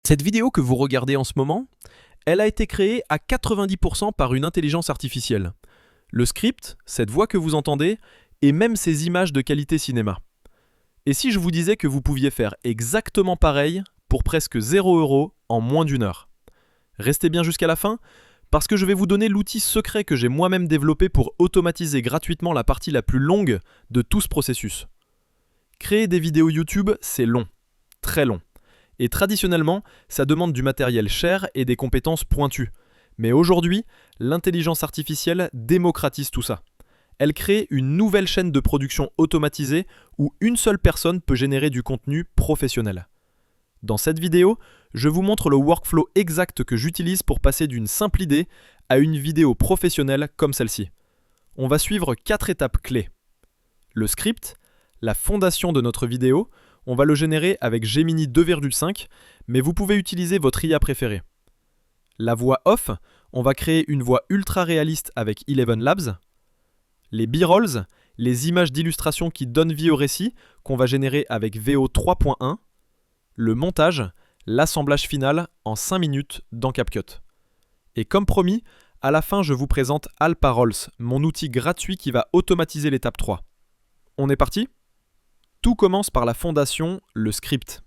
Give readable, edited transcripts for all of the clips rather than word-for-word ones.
Cette vidéo que vous regardez en ce moment, elle a été créée à 90% par une intelligence artificielle. Le script, cette voix que vous entendez, et même ces images de qualité cinéma. Et si je vous disais que vous pouviez faire exactement pareil pour presque 0 € en moins d'1 heure? Restez bien jusqu'à la fin, parce que je vais vous donner l'outil secret que j'ai moi-même développé pour automatiser gratuitement la partie la plus longue de tout ce processus. Créer des vidéos YouTube, c'est long, très long. Et traditionnellement, ça demande du matériel cher et des compétences pointues. Mais aujourd'hui, l'intelligence artificielle démocratise tout ça. Elle crée une nouvelle chaîne de production automatisée où une seule personne peut générer du contenu professionnel. Dans cette vidéo, je vous montre le workflow exact que j'utilise pour passer d'une simple idée à une vidéo professionnelle comme celle-ci. On va suivre 4 étapes clés. Le script, la fondation de notre vidéo, on va le générer avec Gemini 2.5, mais vous pouvez utiliser votre IA préférée. La voix off, on va créer une voix ultra réaliste avec Eleven Labs. Les B-rolls, les images d'illustration qui donnent vie au récit, qu'on va générer avec VO 3.1. Le montage, l'assemblage final en 5 minutes dans CapCut. Et comme promis, à la fin je vous présente Alparolls, mon outil gratuit qui va automatiser l'étape 3. On est parti ? Tout commence par la fondation, le script.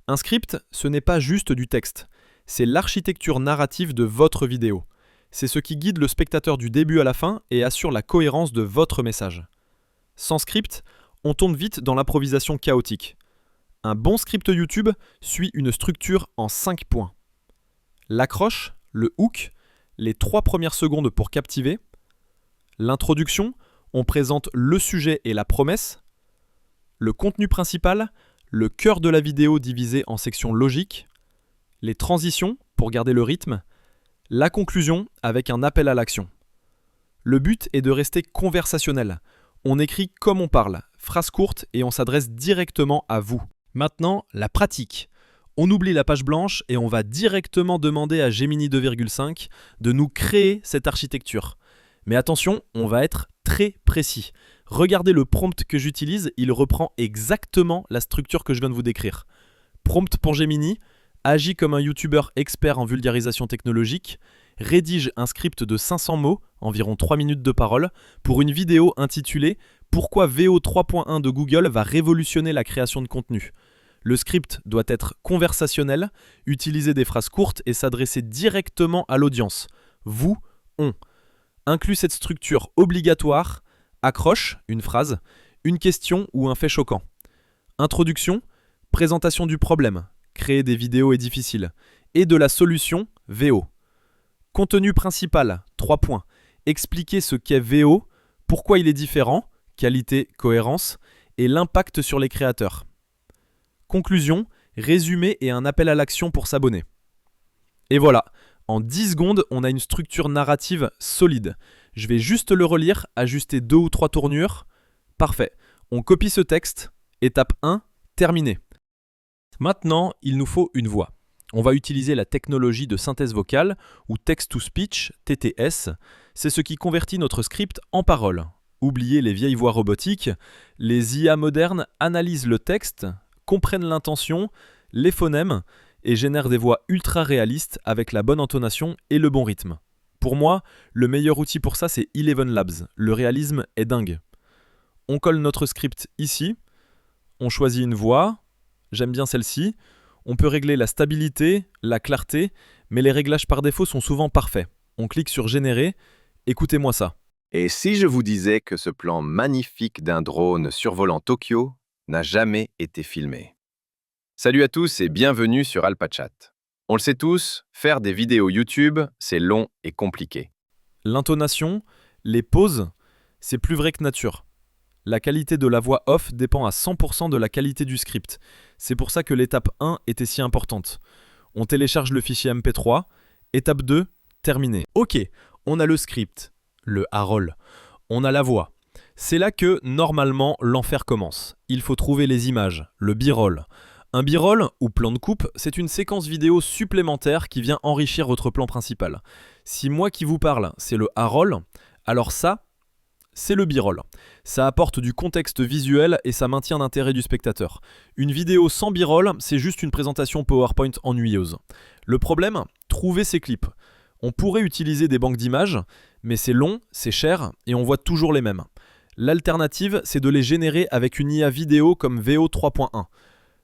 Un script, ce n'est pas juste du texte, c'est l'architecture narrative de votre vidéo. C'est ce qui guide le spectateur du début à la fin et assure la cohérence de votre message. Sans script, on tombe vite dans l'improvisation chaotique. Un bon script YouTube suit une structure en 5 points. L'accroche, le hook, les 3 premières secondes pour captiver. L'introduction, on présente le sujet et la promesse. Le contenu principal, le cœur de la vidéo divisé en sections logiques. Les transitions, pour garder le rythme. La conclusion, avec un appel à l'action. Le but est de rester conversationnel. On écrit comme on parle, phrase courte et on s'adresse directement à vous. Maintenant, la pratique. On oublie la page blanche et on va directement demander à Gemini 2.5 de nous créer cette architecture. Mais attention, on va être très précis. Regardez le prompt que j'utilise, il reprend exactement la structure que je viens de vous décrire. Prompt pour Gemini, agis comme un YouTuber expert en vulgarisation technologique, rédige un script de 500 mots, environ 3 minutes de parole, pour une vidéo intitulée « Pourquoi VO 3.1 de Google va révolutionner la création de contenu ». Le script doit être conversationnel, utiliser des phrases courtes et s'adresser directement à l'audience. Vous, on. Inclut cette structure obligatoire, accroche, une phrase, une question ou un fait choquant. Introduction, présentation du problème, créer des vidéos est difficile, et de la solution, VO. Contenu principal, 3 points. Expliquer ce qu'est VO, pourquoi il est différent, qualité, cohérence, et l'impact sur les créateurs. Conclusion, résumé et un appel à l'action pour s'abonner. Et voilà, en 10 secondes, on a une structure narrative solide. Je vais juste le relire, ajuster 2 ou 3 tournures. Parfait, on copie ce texte. Étape 1, terminé. Maintenant, il nous faut une voix. On va utiliser la technologie de synthèse vocale ou text-to-speech, TTS. C'est ce qui convertit notre script en paroles. Oubliez les vieilles voix robotiques. Les IA modernes analysent le texte, comprennent l'intention, les phonèmes et génèrent des voix ultra réalistes avec la bonne intonation et le bon rythme. Pour moi, le meilleur outil pour ça, c'est Eleven Labs. Le réalisme est dingue. On colle notre script ici, on choisit une voix, j'aime bien celle-ci, on peut régler la stabilité, la clarté, mais les réglages par défaut sont souvent parfaits. On clique sur Générer, écoutez-moi ça. Et si je vous disais que ce plan magnifique d'un drone survolant Tokyo n'a jamais été filmé? Salut à tous et bienvenue sur AlpaChat. On le sait tous, faire des vidéos YouTube, c'est long et compliqué. L'intonation, les pauses, c'est plus vrai que nature. La qualité de la voix off dépend à 100% de la qualité du script. C'est pour ça que l'étape 1 était si importante. On télécharge le fichier MP3. Étape 2, terminé. Ok, on a le script, le A-roll. On a la voix. C'est là que, normalement, l'enfer commence. Il faut trouver les images, le B-roll. Un B-roll, ou plan de coupe, c'est une séquence vidéo supplémentaire qui vient enrichir votre plan principal. Si moi qui vous parle, c'est le A-roll, alors ça, c'est le b-roll. Ça apporte du contexte visuel et ça maintient l'intérêt du spectateur. Une vidéo sans b-roll, c'est juste une présentation PowerPoint ennuyeuse. Le problème, trouver ces clips. On pourrait utiliser des banques d'images, mais c'est long, c'est cher et on voit toujours les mêmes. L'alternative, c'est de les générer avec une IA vidéo comme VO 3.1.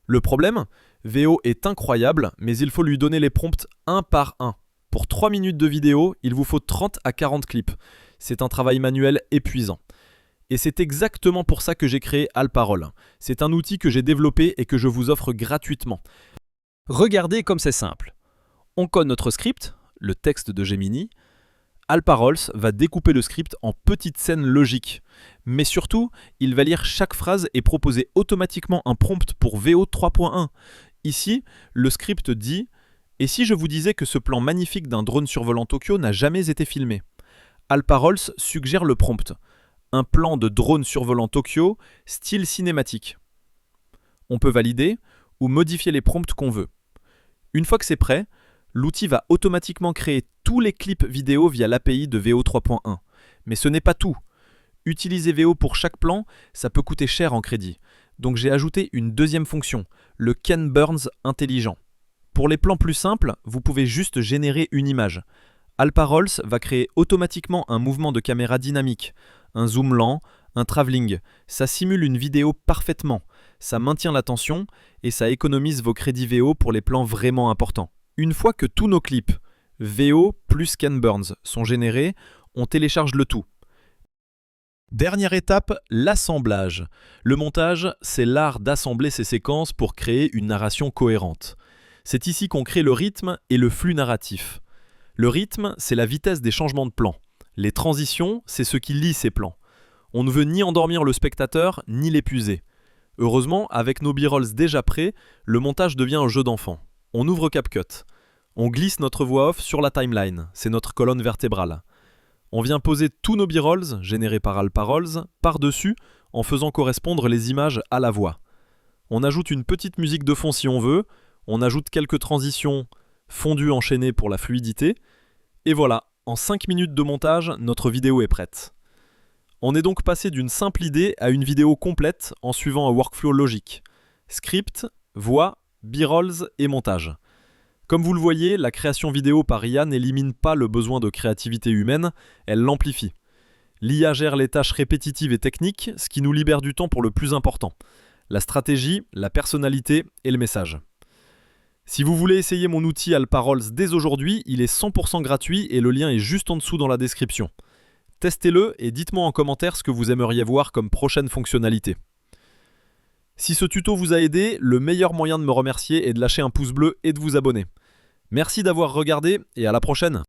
Le problème, VO est incroyable, mais il faut lui donner les prompts un par un. Pour 3 minutes de vidéo, il vous faut 30 à 40 clips. C'est un travail manuel épuisant. Et c'est exactement pour ça que j'ai créé Alparol. C'est un outil que j'ai développé et que je vous offre gratuitement. Regardez comme c'est simple. On code notre script, le texte de Gemini. Alparols va découper le script en petites scènes logiques. Mais surtout, il va lire chaque phrase et proposer automatiquement un prompt pour VO 3.1. Ici, le script dit « Et si je vous disais que ce plan magnifique d'un drone survolant Tokyo n'a jamais été filmé ?» Alparols suggère le prompt. Un plan de drone survolant Tokyo, style cinématique. On peut valider ou modifier les prompts qu'on veut. Une fois que c'est prêt, l'outil va automatiquement créer tous les clips vidéo via l'API de VO 3.1. Mais ce n'est pas tout. Utiliser VO pour chaque plan, ça peut coûter cher en crédit. Donc j'ai ajouté une deuxième fonction, le Ken Burns intelligent. Pour les plans plus simples, vous pouvez juste générer une image. Alparols va créer automatiquement un mouvement de caméra dynamique, un zoom lent, un travelling. Ça simule une vidéo parfaitement, ça maintient l'attention et ça économise vos crédits VO pour les plans vraiment importants. Une fois que tous nos clips, VO plus Ken Burns, sont générés, on télécharge le tout. Dernière étape, l'assemblage. Le montage, c'est l'art d'assembler ces séquences pour créer une narration cohérente. C'est ici qu'on crée le rythme et le flux narratif. Le rythme, c'est la vitesse des changements de plan. Les transitions, c'est ce qui lie ces plans. On ne veut ni endormir le spectateur, ni l'épuiser. Heureusement, avec nos b-rolls déjà prêts, le montage devient un jeu d'enfant. On ouvre CapCut. On glisse notre voix off sur la timeline, c'est notre colonne vertébrale. On vient poser tous nos b-rolls, générés par Alparols, par-dessus, en faisant correspondre les images à la voix. On ajoute une petite musique de fond si on veut, on ajoute quelques transitions fondues enchaînées pour la fluidité, et voilà, en 5 minutes de montage, notre vidéo est prête. On est donc passé d'une simple idée à une vidéo complète en suivant un workflow logique. Script, voix, b-rolls et montage. Comme vous le voyez, la création vidéo par IA n'élimine pas le besoin de créativité humaine, elle l'amplifie. L'IA gère les tâches répétitives et techniques, ce qui nous libère du temps pour le plus important. La stratégie, la personnalité et le message. Si vous voulez essayer mon outil Alparols dès aujourd'hui, il est 100% gratuit et le lien est juste en dessous dans la description. Testez-le et dites-moi en commentaire ce que vous aimeriez voir comme prochaine fonctionnalité. Si ce tuto vous a aidé, le meilleur moyen de me remercier est de lâcher un pouce bleu et de vous abonner. Merci d'avoir regardé et à la prochaine.